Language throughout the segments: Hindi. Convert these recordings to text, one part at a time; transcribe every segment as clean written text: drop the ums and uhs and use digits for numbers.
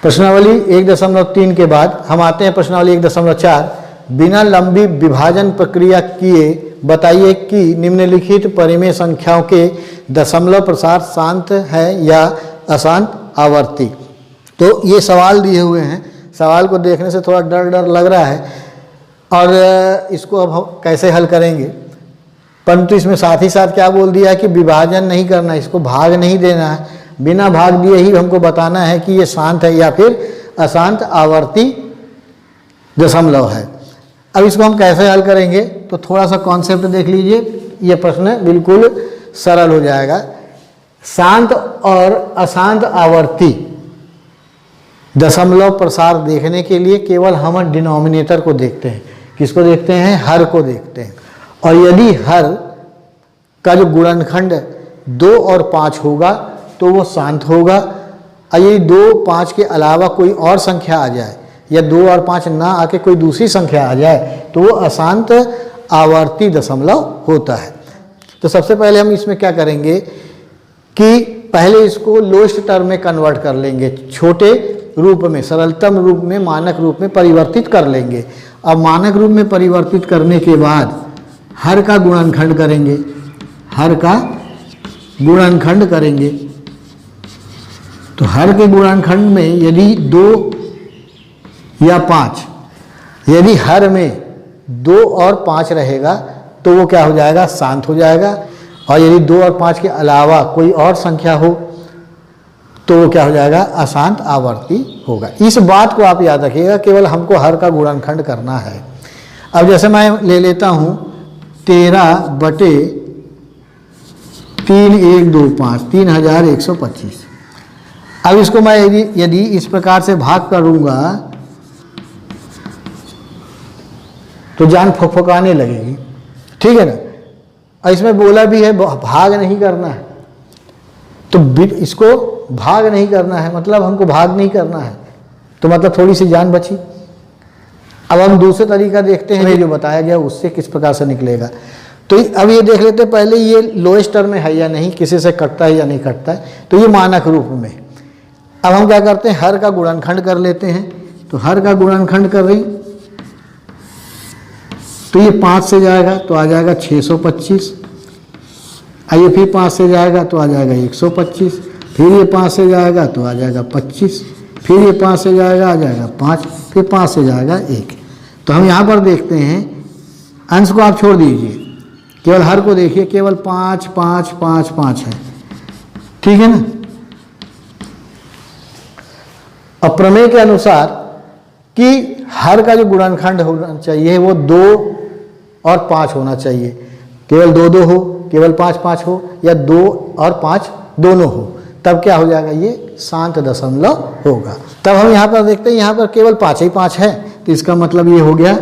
प्रश्नावली 1.3 के बाद हम आते हैं प्रश्नावली 1.4। बिना लंबी विभाजन प्रक्रिया किए बताइए कि निम्नलिखित परिमेय संख्याओं के दशमलव प्रसार शांत है या अशांत आवर्ती। तो ये सवाल दिए हुए हैं, सवाल को देखने से थोड़ा डर डर लग रहा है और इसको अब हम कैसे हल करेंगे, परंतु इसमें साथ ही साथ क्या बोल दिया है कि विभाजन नहीं करना, इसको भाग नहीं देना है, बिना भाग दिए ही हमको बताना है कि ये शांत है या फिर अशांत आवर्ती दशमलव है। अब इसको हम कैसे हल करेंगे तो थोड़ा सा कॉन्सेप्ट देख लीजिए, ये प्रश्न बिल्कुल सरल हो जाएगा। शांत और अशांत आवर्ती दशमलव प्रसार देखने के लिए केवल हम डिनोमिनेटर को देखते हैं। किसको देखते हैं? हर को देखते हैं। और यदि हर का जो गुणनखंड 2 और 5 होगा तो वो शांत होगा, और यदि 2, 5 के अलावा कोई और संख्या आ जाए या 2 और 5 ना आके कोई दूसरी संख्या आ जाए तो वो अशांत आवर्ती दशमलव होता है। तो सबसे पहले हम इसमें क्या करेंगे कि पहले इसको लोएस्ट टर्म में कन्वर्ट कर लेंगे, छोटे रूप में, सरलतम रूप में, मानक रूप में परिवर्तित कर लेंगे। अब मानक रूप में परिवर्तित करने के बाद हर का गुणनखंड करेंगे, हर का गुणनखंड करेंगे। तो हर के गुणनखंड में यदि 2 या 5, यदि हर में 2 और 5 रहेगा तो वो क्या हो जाएगा? शांत हो जाएगा। और यदि 2 और 5 के अलावा कोई और संख्या हो तो वो क्या हो जाएगा? अशांत आवर्ती होगा। इस बात को आप याद रखिएगा, केवल हमको हर का गुणनखंड करना है। अब जैसे मैं ले लेता हूँ 13/3125, 3125। अब इसको मैं यदि इस प्रकार से भाग करूँगा तो जान फकफकाने लगेगी, ठीक है ना। और इसमें बोला भी है भाग नहीं करना है, तो इसको भाग नहीं करना है मतलब हमको भाग नहीं करना है, तो मतलब थोड़ी सी जान बची। अब हम दूसरे तरीका देखते हैं, जो बताया गया उससे किस प्रकार से निकलेगा। तो अब ये देख लेते हैं पहले ये लोएस्ट टर्म में है या नहीं, किसी से कटता है या नहीं कटता है। तो ये मानक रूप में। अब हम क्या करते हैं? हर का गुणनखंड कर लेते हैं। तो हर का गुणनखंड कर रही तो ये 5 से जाएगा तो आ जाएगा 625। आइए फिर 5 से जाएगा तो आ जाएगा 125, फिर ये 5 से जाएगा तो आ जाएगा 25, फिर ये 5 से जाएगा आ जाएगा 5, फिर 5 से जाएगा 1। तो हम यहाँ पर देखते हैं, अंश को आप छोड़ दीजिए, केवल हर को देखिए, केवल 5 5 5 5 है, ठीक है ना। अब प्रमेय के अनुसार कि हर का जो गुणनखंड होना चाहिए वो 2 और 5 होना चाहिए, केवल 2 2 हो, केवल 5 5 हो, या 2 और 5 दोनों हो, तब क्या हो जाएगा? ये शांत दशमलव होगा। तब हम यहाँ पर देखते हैं, यहाँ पर केवल 5 ही 5 है, तो इसका मतलब ये हो गया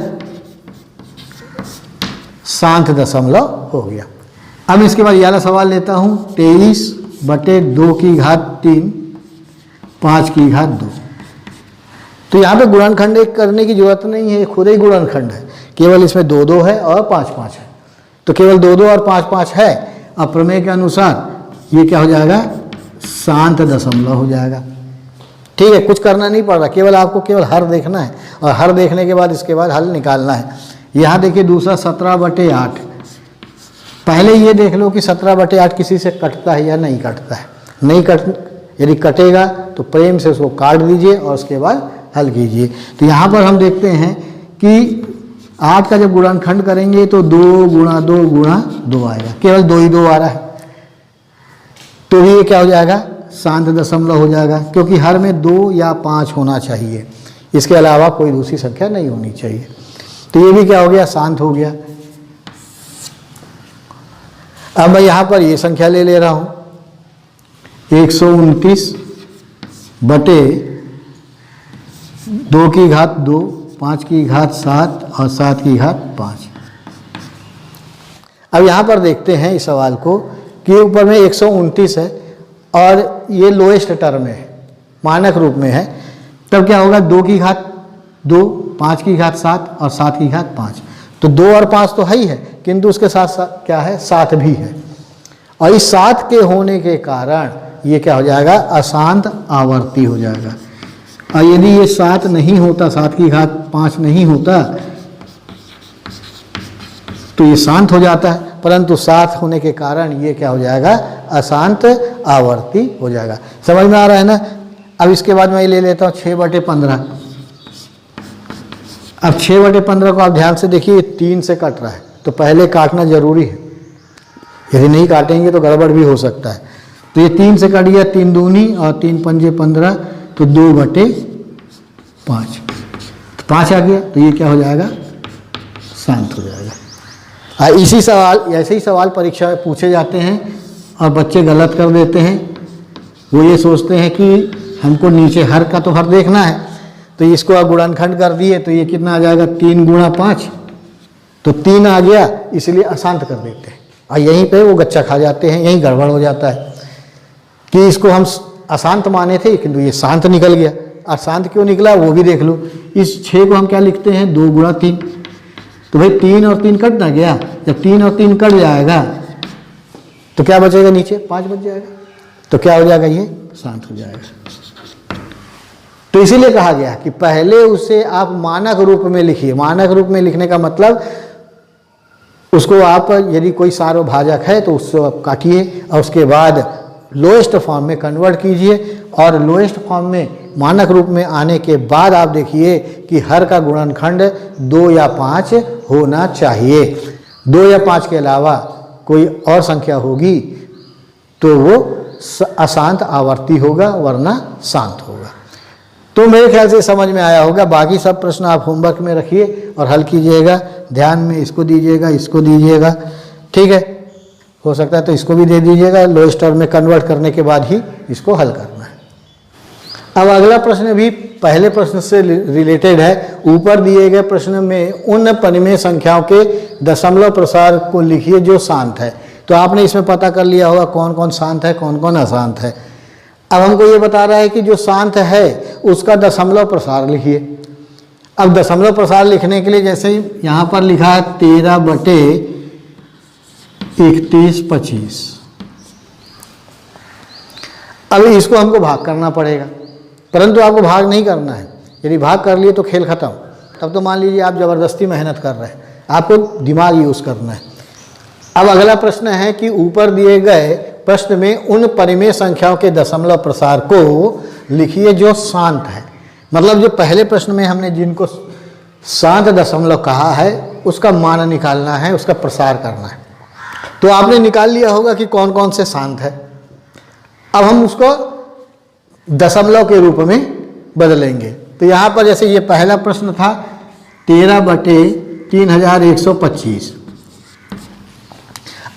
शांत दशमलव हो गया। अब इसके बाद ये वाला सवाल लेता हूँ 23/2⁵3 5⁵2। तो यहाँ पे गुणनखंड करने की जरूरत नहीं है, खुद ही गुणनखंड है, केवल इसमें 2 2 है और 5 5 है, तो केवल 2 2 और 5 5 है। अब प्रमेय के अनुसार ये क्या हो जाएगा? शांत दशमलव हो जाएगा, ठीक है। कुछ करना नहीं पड़ रहा, केवल आपको केवल हर देखना है, और हर देखने के बाद इसके बाद हल निकालना है। यहाँ देखिए दूसरा 17/8। पहले ये देख लो कि 17/8 किसी से कटता है या नहीं कटता है। नहीं यदि कटेगा तो प्रेम से उसको काट दीजिए और उसके बाद हल कीजिए। तो यहाँ पर हम देखते हैं कि 8 का जब गुणनखंड करेंगे तो 2 × 2 × 2 आएगा, केवल 2 ही 2 आ रहा है, तो ये क्या हो जाएगा? शांत दशमलव हो जाएगा, क्योंकि हर में 2 या 5 होना चाहिए, इसके अलावा कोई दूसरी संख्या नहीं होनी चाहिए। तो ये भी क्या हो गया? शांत हो गया। अब मैं यहाँ पर ये संख्या ले रहा हूँ 129/2⁵2, 5⁵7 और 7⁵5। अब यहाँ पर देखते हैं इस सवाल को कि ऊपर में 129 है और ये लोएस्ट टर्म है, मानक रूप में है, तब क्या होगा? 2⁵2, 5⁵7 और 7⁵5। तो 2 और 5 तो है ही है, किंतु उसके साथ साथ क्या है? 7 भी है, और इस 7 के होने के कारण ये क्या हो जाएगा? अशांत आवर्ती हो जाएगा। और यदि ये 7 नहीं होता, 7 की घात 5 नहीं होता तो ये शांत हो जाता है, परंतु 7 होने के कारण ये क्या हो जाएगा, अशांत आवर्ती हो जाएगा। समझ में आ रहा है ना। अब इसके बाद मैं ये ले लेता हूँ 6/15। अब 6/15 को आप ध्यान से देखिए, 3 से कट रहा है, तो पहले काटना जरूरी है, यदि नहीं काटेंगे तो गड़बड़ भी हो सकता है। तो ये 3 से कट गया, 3 दूनी और 3 पंजे 15, तो 2/5, 5 आ गया, तो ये क्या हो जाएगा, शांत हो जाएगा। इसी सवाल, ऐसे ही सवाल परीक्षा में पूछे जाते हैं और बच्चे गलत कर देते हैं। वो ये सोचते हैं कि हमको नीचे हर का तो हर देखना है, तो इसको आप गुणनखंड कर दिए तो ये कितना आ जाएगा, 3 × 5, तो 3 आ गया, इसलिए अशांत कर देते हैं। और यहीं पे वो गच्चा खा जाते हैं, यहीं गड़बड़ हो जाता है कि इसको हम अशांत माने थे किंतु ये शांत निकल गया। और शांत क्यों निकला वो भी देख लो। इस 6 को हम क्या लिखते हैं, 2 × 3, तो भाई 3 और 3 कट ना गया। जब 3 और 3 कट जाएगा तो क्या बचेगा, नीचे 5 बच जाएगा, तो क्या हो जाएगा, ये शांत हो जाएगा। तो इसीलिए कहा गया कि पहले उसे आप मानक रूप में लिखिए। मानक रूप में लिखने का मतलब उसको आप, यदि कोई सार्वभाजक है तो उसको आप काटिए और उसके बाद लोएस्ट फॉर्म में कन्वर्ट कीजिए, और लोएस्ट फॉर्म में मानक रूप में आने के बाद आप देखिए कि हर का गुणनखंड 2 या 5 होना चाहिए। 2 या 5 के अलावा कोई और संख्या होगी तो वो अशांत आवर्ती होगा, वरना शांत होगा। तो मेरे ख्याल से समझ में आया होगा। बाकी सब प्रश्न आप होमवर्क में रखिए और हल कीजिएगा। ध्यान में इसको दीजिएगा, इसको दीजिएगा, ठीक है। हो सकता है तो इसको भी दे दीजिएगा। लोएस्ट टर्म में कन्वर्ट करने के बाद ही इसको हल करना है। अब अगला प्रश्न भी पहले प्रश्न से रिलेटेड है। ऊपर दिए गए प्रश्न में उन परिमेय संख्याओं के दशमलव प्रसार को लिखिए जो शांत है। तो आपने इसमें पता कर लिया होगा कौन कौन शांत है, कौन कौन अशांत है। अब हमको ये बता रहा है कि जो शांत है उसका दशमलव प्रसार लिखिए। अब दशमलव प्रसार लिखने के लिए जैसे यहाँ पर लिखा है 13/31/25। अब इसको हमको भाग करना पड़ेगा, परंतु आपको भाग नहीं करना है। यदि भाग कर लिए तो खेल खत्म। तब तो मान लीजिए आप ज़बरदस्ती मेहनत कर रहे हैं, आपको दिमाग यूज़ करना है। अब अगला प्रश्न है कि ऊपर दिए गए प्रश्न में उन परिमेय संख्याओं के दशमलव प्रसार को लिखिए जो शांत है। मतलब जो पहले प्रश्न में हमने जिनको शांत दशमलव कहा है उसका मान निकालना है, उसका प्रसार करना है। तो आपने निकाल लिया होगा कि कौन कौन से शांत है। अब हम उसको दशमलव के रूप में बदलेंगे। तो यहाँ पर जैसे ये पहला प्रश्न था 13/3125।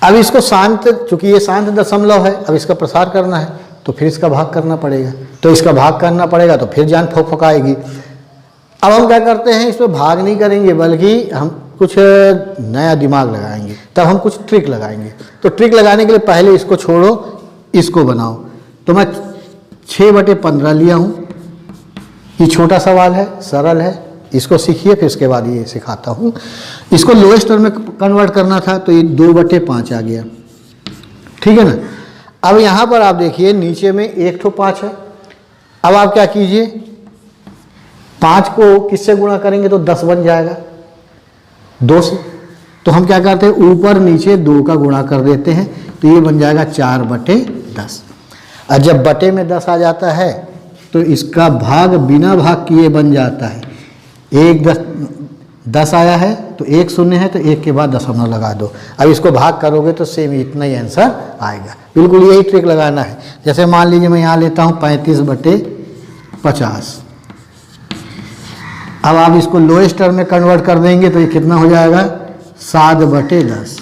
अब इसको शांत, चूंकि ये शांत दशमलव है, अब इसका प्रसार करना है तो फिर इसका भाग करना पड़ेगा। तो इसका भाग करना पड़ेगा तो फिर जान फकाएगी। अब हम क्या करते हैं, इसमें भाग नहीं करेंगे बल्कि हम कुछ नया दिमाग लगाएंगे। तब हम कुछ ट्रिक लगाएंगे। तो ट्रिक लगाने के लिए पहले इसको छोड़ो, इसको बनाओ। तो मैं 6/15 लिया हूँ। ये छोटा सवाल है, सरल है, इसको सीखिए, फिर उसके बाद ये सिखाता हूँ। इसको लोएस्ट टर्म में कन्वर्ट करना था तो ये 2/5 आ गया, ठीक है ना। अब यहाँ पर आप देखिए नीचे में 1/5 है। अब आप क्या कीजिए, 5 को किससे गुणा करेंगे तो 10 बन जाएगा, 2 से। तो हम क्या करते हैं, ऊपर नीचे 2 का गुणा कर देते हैं तो ये बन जाएगा 4/10। और जब बटे में 10 आ जाता है तो इसका भाग बिना भाग किए बन जाता है। 10 आया है तो 1 शून्य है तो 1 के बाद दशमलव लगा दो। अब इसको भाग करोगे तो सेम इतना ही आंसर आएगा। बिल्कुल यही ट्रिक लगाना है। जैसे मान लीजिए मैं यहाँ लेता हूँ 35/50। अब आप इसको लोएस्ट टर्म में कन्वर्ट कर देंगे तो ये कितना हो जाएगा, 7/10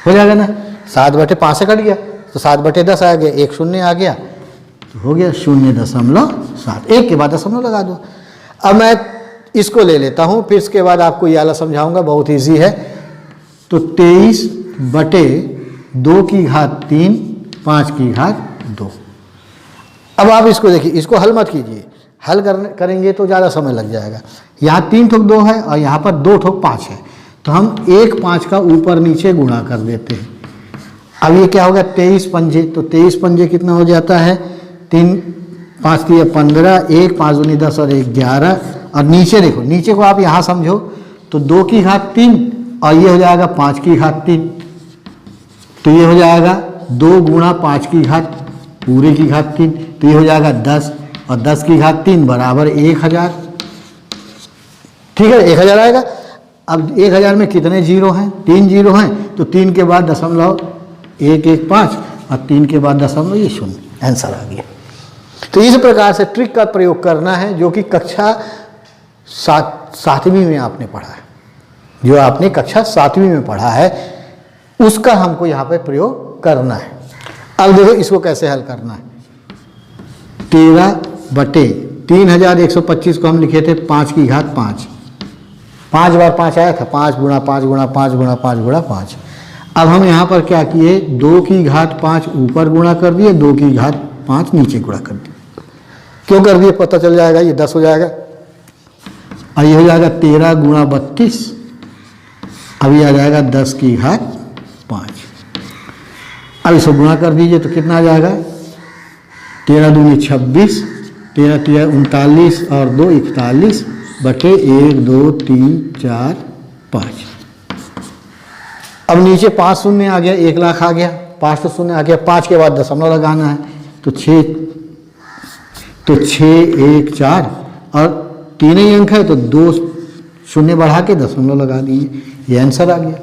हो जाएगा ना। 7/5 से कट गया तो 7/10 आ गया, 1 शून्य आ गया तो हो गया 0.7। 1 के बाद दशमलव लगा दो। अब मैं इसको ले लेता हूँ, फिर इसके बाद आपको ये वाला समझाऊंगा, बहुत इजी है। तो 23/2⁵3 5⁵2। अब आप इसको देखिए, इसको हल मत कीजिए, हल करेंगे तो ज़्यादा समय लग जाएगा। यहाँ 3 ठोक 2 है और यहाँ पर 2 ठोक 5 है, तो हम 1 5 का ऊपर नीचे गुणा कर देते हैं। अब ये क्या होगा, 23 पंजे, तो 23 पंजे कितना हो जाता है, 3 5 3 15, 1 5 दूनी 10 और 1 11। और नीचे देखो, नीचे को आप यहाँ समझो तो 2 की घात 3 और ये हो जाएगा 5 की घात 3, तो ये हो जाएगा 2 गुणा 5 की घात पूरे की घात 3, तो ये हो जाएगा 10 और 10 की घात 3 बराबर 1000। ठीक है, 1000 आएगा। अब 1000 में कितने जीरो हैं? 3 जीरो हैं, तो 3 के बाद 0.115 और 3 के बाद 0.0, आंसर आ गया। तो इस प्रकार से ट्रिक का प्रयोग करना है जो कि कक्षा 7वीं में आपने पढ़ा है, जो आपने कक्षा 7वीं में पढ़ा है उसका हमको यहाँ पे प्रयोग करना है। अब देखो इसको कैसे हल करना है। 13/3125 को हम लिखे थे 5 की घात 5, 5 बार 5 आया था, 5 गुणा 5 गुणा 5 गुणा 5 गुणा 5। अब हम यहाँ पर क्या किए, 2 की घात 5 ऊपर गुणा कर दिए, 2 की घात 5 नीचे गुणा कर दिए। क्यों कर दिए पता चल जाएगा, ये 10 हो जाएगा और ये हो जाएगा 13 गुणा 32, अभी आ जाएगा 10 की घात 5। अब इसको गुणा कर दीजिए तो कितना आ जाएगा, 13 दूनी 26, 13 3 39 और 2 41 बटे 1 2 3 4 5। अब नीचे 5 शून्य आ गया, 1 लाख आ गया, 5 तो शून्य आ गया, 5 के बाद दशमलव लगाना है, तो 6 1 4 और 3 ही अंक है तो 2 शून्य बढ़ा के दशमलव लगा दीजिए, ये आंसर आ गया।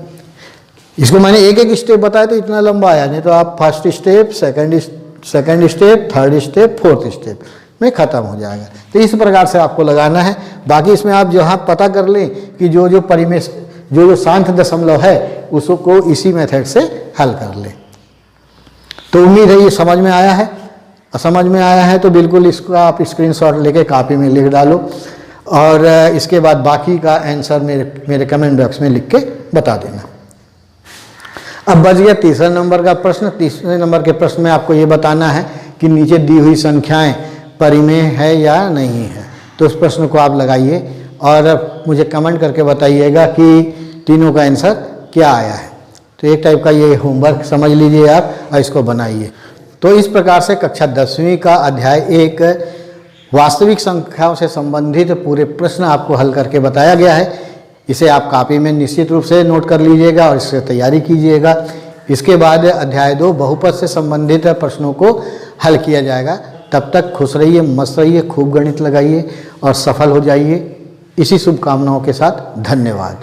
इसको मैंने एक एक स्टेप बताया तो इतना लंबा आया, नहीं तो आप first step, second step, third step, fourth step में ख़त्म हो जाएगा। तो इस प्रकार से आपको लगाना है। बाकी इसमें आप जहाँ पता कर लें कि जो परिमेश जो शांत दशमलव है उसको इसी मेथड से हल कर लें। तो उम्मीद है ये समझ में आया है। समझ में आया है तो बिल्कुल इसको आप स्क्रीनशॉट लेके कॉपी में लिख डालो और इसके बाद बाकी का आंसर मेरे कमेंट बॉक्स में लिख के बता देना। अब बच गया तीसरा नंबर का प्रश्न। तीसरे नंबर के प्रश्न में आपको ये बताना है कि नीचे दी हुई संख्याएं परिमेय है या नहीं है। तो उस प्रश्न को आप लगाइए और मुझे कमेंट करके बताइएगा कि तीनों का आंसर क्या आया है। तो एक टाइप का ये होमवर्क समझ लीजिए आप और इसको बनाइए। तो इस प्रकार से कक्षा 10वीं का अध्याय 1 वास्तविक संख्याओं से संबंधित पूरे प्रश्न आपको हल करके बताया गया है। इसे आप कॉपी में निश्चित रूप से नोट कर लीजिएगा और इससे तैयारी कीजिएगा। इसके बाद अध्याय 2 बहुपद से संबंधित प्रश्नों को हल किया जाएगा। तब तक खुश रहिए, मस्त रहिए, खूब गणित लगाइए और सफल हो जाइए। इसी शुभकामनाओं के साथ धन्यवाद।